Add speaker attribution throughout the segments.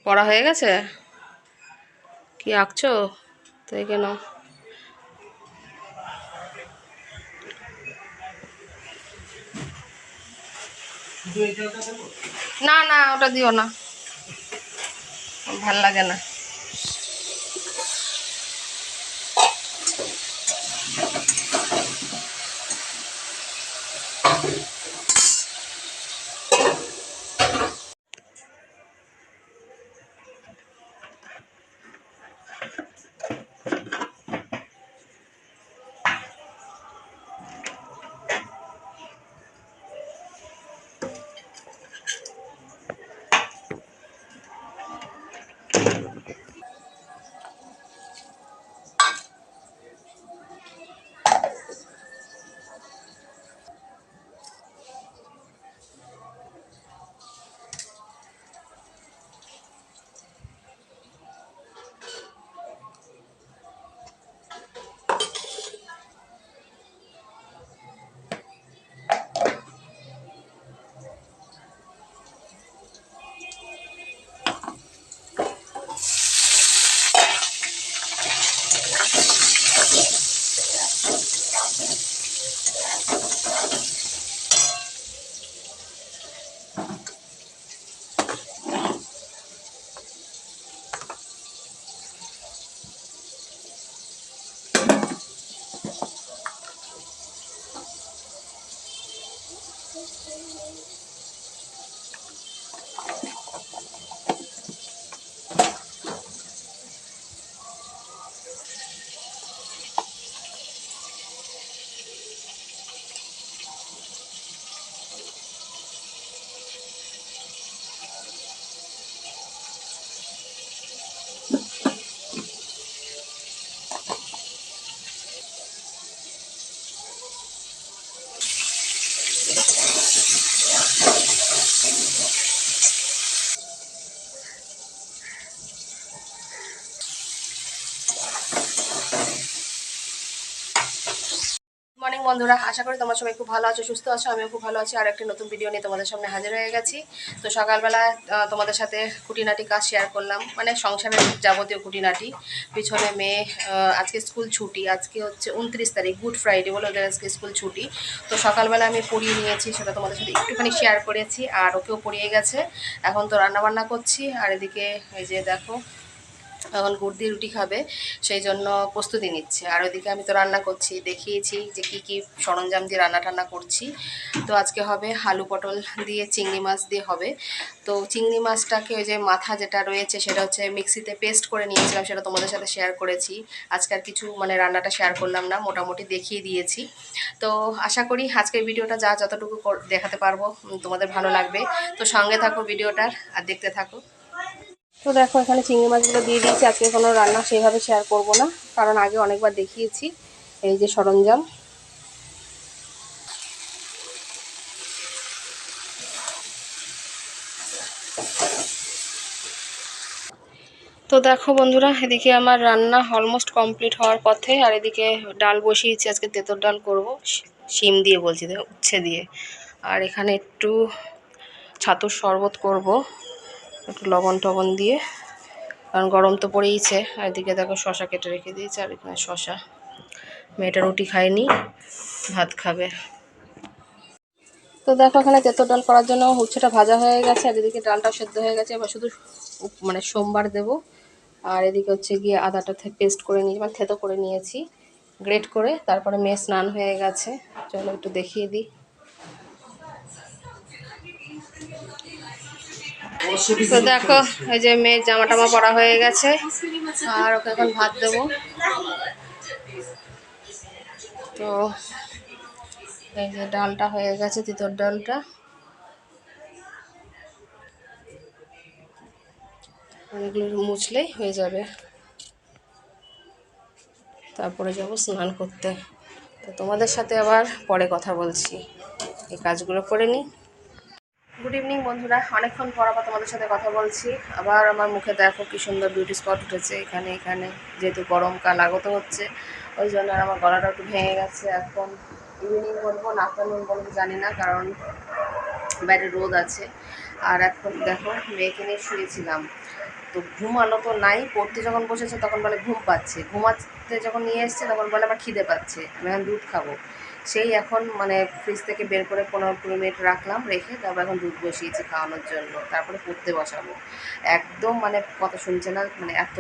Speaker 1: পড়া হয়ে গেছে? কি আঁকছো? তাই কেন? না না, ওটা দিও না, ভাল লাগে না। মর্নিং বন্ধুরা, আশা করি তোমরা সবাই খুব ভালো আছো, সুস্থ আছো। আমিও খুব ভালো আছি। আর একটি নতুন ভিডিও নিয়ে তোমাদের সামনে হাজির হয়ে গেছি। তো সকালবেলা তোমাদের সাথে খুঁটিনাটি কাজ শেয়ার করলাম, মানে সংসারের যাবতীয় খুঁটিনাটি। পিছনে মেয়ে, আজকে স্কুল ছুটি, আজকে হচ্ছে 29 তারিখ, গুড ফ্রাইডে বলে ওদের আজকে স্কুল ছুটি। তো সকালবেলা আমি পড়িয়ে নিয়েছি, সেটা তোমাদের সাথে একটুখানি শেয়ার করেছি। আর ওকেও পড়িয়ে গেছে। এখন তো রান্নাবান্না করছি। আর এদিকে এই যে দেখো, এখন গুড় দিয়ে রুটি খাবে, সেই জন্য প্রস্তুতি নিচ্ছে। আর ওইদিকে আমি তো রান্না করছি, দেখিয়েছি যে কি কি সরঞ্জাম দিয়ে রান্না টান্না করছি। তো আজকে হবে আলু পটল দিয়ে, চিংড়ি মাছ দিয়ে হবে। তো চিংড়ি মাছটাকে ওই যে মাথা যেটা রয়েছে সেটা হচ্ছে মিক্সিতে পেস্ট করে নিয়েছিলাম, সেটা তোমাদের সাথে শেয়ার করেছি। আজকে আর কিছু মানে রান্নাটা শেয়ার করলাম না, মোটামুটি দেখিয়ে দিয়েছি। তো আশা করি আজকের ভিডিওটা যতটুকু দেখাতে পারবো তোমাদের ভালো লাগবে। তো সঙ্গে থাকো ভিডিওটার আর দেখতে থাকো। তো দেখো, এখানে চিংড়ি মাছগুলো দিয়ে দিয়েছি। আজকে কোনো রান্না সেইভাবে শেয়ার করব না, কারণ আগে অনেকবার দেখিয়েছি। এই যে সরঞ্জাম। তো দেখো বন্ধুরা, এদিকে আমার রান্না অলমোস্ট কমপ্লিট হওয়ার পথে। আর এদিকে ডাল বসিয়েছি, আজকে তেঁতুল ডাল করব, শিম দিয়ে বলছি, উচ্ছে দিয়ে। আর এখানে একটু ছাতুর শরবত করব, একটু লবণ টবণ দিয়ে, কারণ গরম তো পড়েইছে। আর এদিকে দেখো শশা কেটে রেখে দিয়েছি, আর এখানে শশা। মেয়েটা রুটি খায়নি, ভাত খাবে। তো দেখো, এখানে তেঁতুল ডাল করার জন্য উচ্ছেটা ভাজা হয়ে গেছে, আর এদিকে ডালটা সেদ্ধ হয়ে গেছে। এবার শুধু মানে সোমবার দেব। আর এদিকে হচ্ছে গিয়ে আদাটা পেস্ট করে নিয়েছি, মানে থেতো করে নিয়েছি গ্রেট করে। তারপরে মেয়ে স্নান হয়ে গেছে, চলো একটু দেখিয়ে দিই। তো দেখো, এই যে মেয়ের জামা টামা পরা হয়ে গেছে, আর ওকে এখন ভাত দেবো। তো এই যে ডালটা হয়ে গেছে, তিতর ডালটা। এগুলো মুছলেই হয়ে যাবে, তারপরে যাব স্নান করতে। তো তোমাদের সাথে আবার পরে কথা বলছি, এই কাজগুলো করে নিই। গুড ইভিনিং বন্ধুরা, অনেকক্ষণ পর আবার তোমাদের সাথে কথা বলছি। আবার আমার মুখে দেখো কি সুন্দর বিউটি স্পট উঠেছে এখানে এখানে, যেহেতু গরমকাল আগত হচ্ছে, ওই জন্য আর আমার গলাটা একটু ভেঙে গেছে। এখন ইভিনিং বলবো না আফটারনুন বলবো জানি না, কারণ বাইরে রোদ আছে। আর এখন দেখো, মেয়েকে নিয়ে শুয়েছিলাম। তো ঘুমানো তো নাই, পড়তে যখন বসেছে তখন বলে ঘুম পাচ্ছে, ঘুমাতে যখন নিয়ে এসছে তখন বলে আমার খিদে পাচ্ছে, আমি এখন দুধ খাবো। সেই এখন মানে ফ্রিজ থেকে বের করে 15-20 মিনিট রাখলাম, রেখে তারপর এখন দুধ বসিয়েছি খাওয়ানোর জন্য, তারপরে পড়তে বসাবো। একদম মানে কথা শুনছে না, মানে এত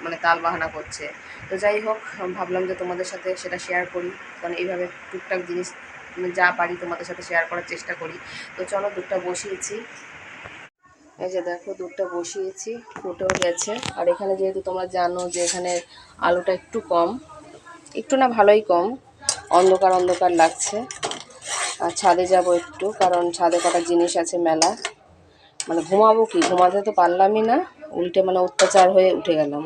Speaker 1: মানে তাল বাহানা করছে। তো যাই হোক, ভাবলাম যে তোমাদের সাথে সেটা শেয়ার করি, কারণ এইভাবে টুকটাক জিনিস যা পারি তোমাদের সাথে শেয়ার করার চেষ্টা করি। তো চলো দুধটা বসিয়েছি, এই যে দেখো দুধটা বসিয়েছি, ফুটেও গেছে। আর এখানে যেহেতু তোমরা জানো যে এখানে আলোটা একটু কম, একটু না ভালোই কম, অন্ধকার অন্ধকার লাগছে। আর ছাদে যাব একটু, কারণ ছাদে কটা জিনিস আছে মেলা। মানে ঘুমাবো কি, ঘুমাতে তো পারলামই না, উল্টে মানে অত্যাচার হয়ে উঠে গেলাম।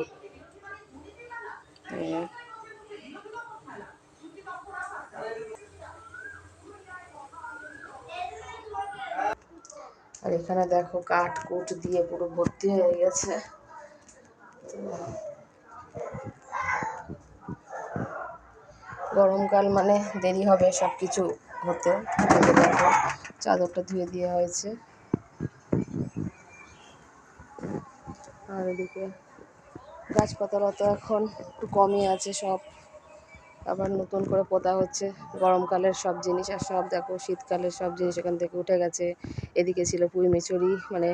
Speaker 1: আর এখানে দেখো কাঠ কুট দিয়ে পুরো ভর্তি হয়ে গেছে। গরমকাল মানে দেরি হবে সব কিছু হতে। দেখো চাদরটা ধুয়ে দেওয়া হয়েছে। আর এদিকে গাছপাতারা তো এখন একটু কমই আছে, সব আবার নতুন করে পোতা হচ্ছে। গরমকালের সব জিনিস আর সব দেখো শীতকালের সব জিনিস এখান থেকে উঠে গেছে। এদিকে ছিল পুঁই মিচুরি মানে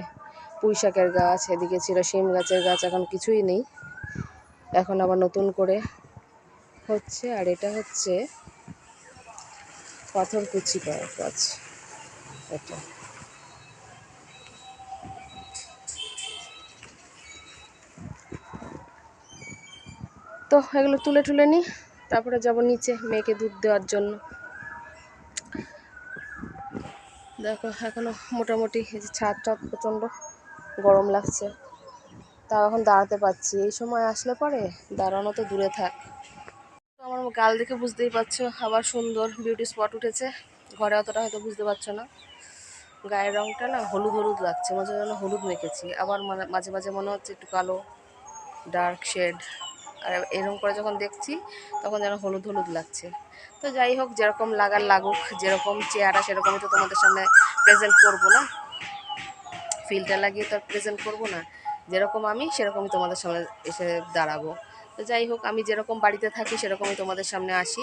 Speaker 1: পুঁই শাকের গাছ, এদিকে ছিল শিম গাছের গাছ, এখন কিছুই নেই, এখন আবার নতুন করে হচ্ছে। আর এটা হচ্ছে পাথরকুচি গাছ, এটা তো এগুলো তুলে টুলে নিই, তারপরে যাব নিচে মেয়েকে দুধ দেওয়ার জন্য। দেখো এখনো মোটামুটি এই যে ছাদটা প্রচণ্ড গরম লাগছে, তাও এখন দাঁড়াতে পারছি। এই সময় আসলে পরে দাঁড়ানো তো দূরে থাক। তো আমার গাল দেখে বুঝতেই পারছো, আবার সুন্দর বিউটি স্পট উঠেছে। ঘরে অতটা হয়তো বুঝতে পারছো না, গায়ের রঙটা না হলুদ হলুদ লাগছে, মাঝে যেন হলুদ মেখেছি, আবার মাঝে মাঝে মনে হচ্ছে একটু কালো ডার্ক শেড। আর এরকম করে যখন দেখছি তখন যেন হলুদ হলুদ লাগছে। তো যাই হোক, যেরকম লাগার লাগুক, যেরকম চেহারা সেরকমই তো তোমাদের সামনে প্রেজেন্ট করবো না, ফিল্টার লাগিয়ে তো প্রেজেন্ট করবো না। যেরকম আমি সেরকমই তোমাদের সামনে এসে দাঁড়াবো। তো যাই হোক, আমি যেরকম বাড়িতে থাকি সেরকমই তোমাদের সামনে আসি,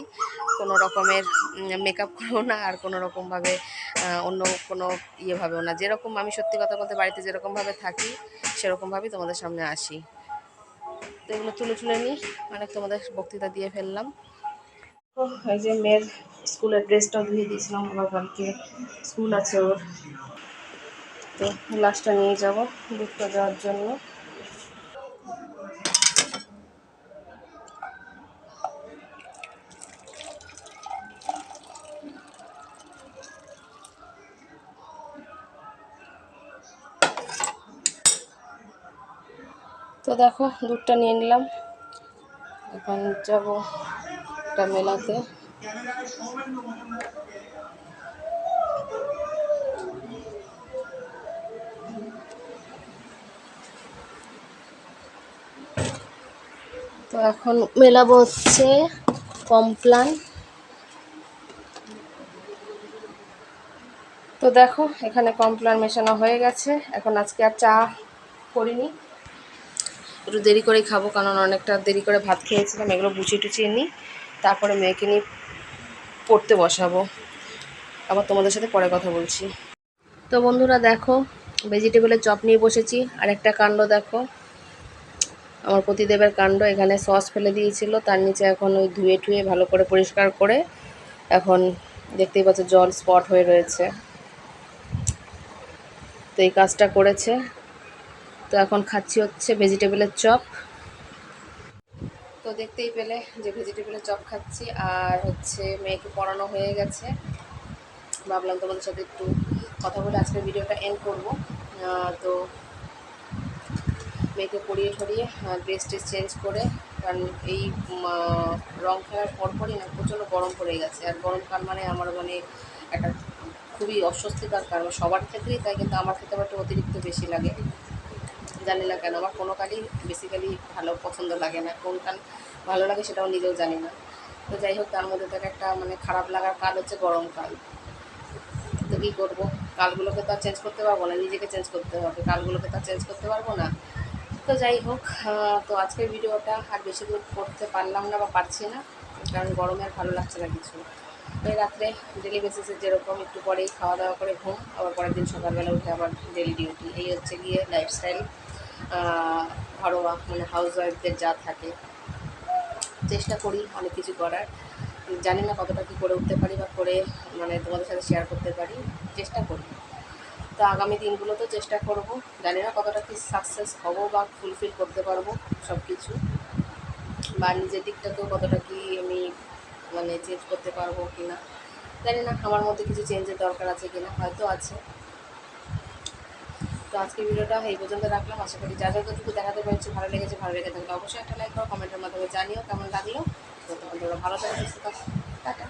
Speaker 1: কোনো রকমের মেকআপ করবো না, আর কোনো রকমভাবে অন্য কোনো ইয়েভাবেও না। যেরকম আমি সত্যি কথা বলতে বাড়িতে যেরকমভাবে থাকি সেরকমভাবেই তোমাদের সামনে আসি। তো এগুলো তুলে তুলে নিই, অনেক তোমাদের বক্তৃতা দিয়ে ফেললাম। তো এই যে মেয়ের স্কুলের ড্রেসটা ধুয়ে দিয়েছিলাম, আবার কালকে স্কুল আছে ওর, তো গ্লাসটা নিয়ে যাব দুধটা দেওয়ার জন্য। তো দেখো দুধটা নিয়ে নিলাম, এখন যাবো একটা মেলাতে। তো এখন মেলাবো হচ্ছে কমপ্লান। তো দেখো এখানে কমপ্লান মেশানো হয়ে গেছে। এখন আজকে আর চা করিনি, একটু দেরি করেই খাবো, কারণ অনেকটা দেরি করে ভাত খেয়েছিলাম। এগুলো গুছিয়ে টুচিয়ে নিই, তারপরে মেয়েকে নিয়ে পড়তে বসাবো। আবার তোমাদের সাথে পরে কথা বলছি। তো বন্ধুরা দেখো, ভেজিটেবলের চপ নিয়ে বসেছি। আর একটা কাণ্ড দেখো, আমার পতিদেবের কাণ্ড, এখানে সস ফেলে দিয়েছিল, তার নিচে এখন ওই ধুয়ে টুয়ে ভালো করে পরিষ্কার করে এখন দেখতেই পাচ্ছ জল স্পট হয়ে রয়েছে। তো এই কাজটা করেছে। তো এখন খাচ্ছি হচ্ছে ভেজিটেবলের চপ। তো দেখতেই পেলে যে ভেজিটেবলের চপ খাচ্ছি, আর হচ্ছে মেয়েকে পড়ানো হয়ে গেছে। ভাবলাম তোমাদের সাথে একটু কথা বলে আজকের ভিডিওটা এন্ড করবো। তো মেয়েকে পরিয়ে ঠরিয়ে ড্রেস ট্রেস চেঞ্জ করে, কারণ এই রং খেলার পরপরই না প্রচণ্ড গরম পড়ে গেছে। আর গরমকাল মানে আমার মানে একটা খুবই অস্বস্তিকর কারণ, সবার ক্ষেত্রেই তাই, কিন্তু আমার ক্ষেত্রে একটু অতিরিক্ত বেশি লাগে। জানি না কেন, আমার কোনো কালই বেসিক্যালি ভালো পছন্দ লাগে না, কোন কাল ভালো লাগে সেটাও নিজেও জানি না। তো যাই হোক, তার মধ্যে থেকে একটা মানে খারাপ লাগার কাল হচ্ছে গরমকাল। তো কী করবো, কালগুলোকে তো আর চেঞ্জ করতে পারবো না, নিজেকে চেঞ্জ করতে হবে, কালগুলোকে তো আর চেঞ্জ করতে পারবো না। তো যাই হোক, তো আজকের ভিডিওটা আর বেশি দূর করতে পারলাম না বা পারছি না, কারণ গরমে আর ভালো লাগছে না কিছু। এই রাত্রে ডেলি বেসিসে যেরকম একটু পরেই খাওয়া দাওয়া করে ঘুম, আবার পরের দিন সকালবেলা উঠে আবার ডেলি ডিউটি। এই হচ্ছে গিয়ে লাইফস্টাইল, ঘরোয়া মানে হাউস ওয়াইফদের যা থাকে। চেষ্টা করি অনেক কিছু করার, জানি না কতটা কী করে উঠতে পারি বা করে মানে তোমাদের সাথে শেয়ার করতে পারি, চেষ্টা করি। তো আগামী দিনগুলোতেও চেষ্টা করব, জানি না কতটা কি সাকসেস হব বা ফুলফিল করতে পারবো সব কিছু, বা নিজের দিকটাকেও কতটা কি আমি মানে চেঞ্জ করতে পারবো কি না জানি না। আমার মধ্যে কিছু চেঞ্জের দরকার আছে কিনা, হয়তো আছে। তো আজকের ভিডিওটা এই পর্যন্ত রাখলাম। আশা করি যা যতটুকু দেখাতে পেরেছি ভালো লেগেছে। ভালো লেগে থাকলে অবশ্যই একটা লাইক করো, কমেন্টের মাধ্যমে জানিও কেমন লাগলো। তো তখন তোমরা ভালো থাকো, সুস্থ থাকো, টাটা।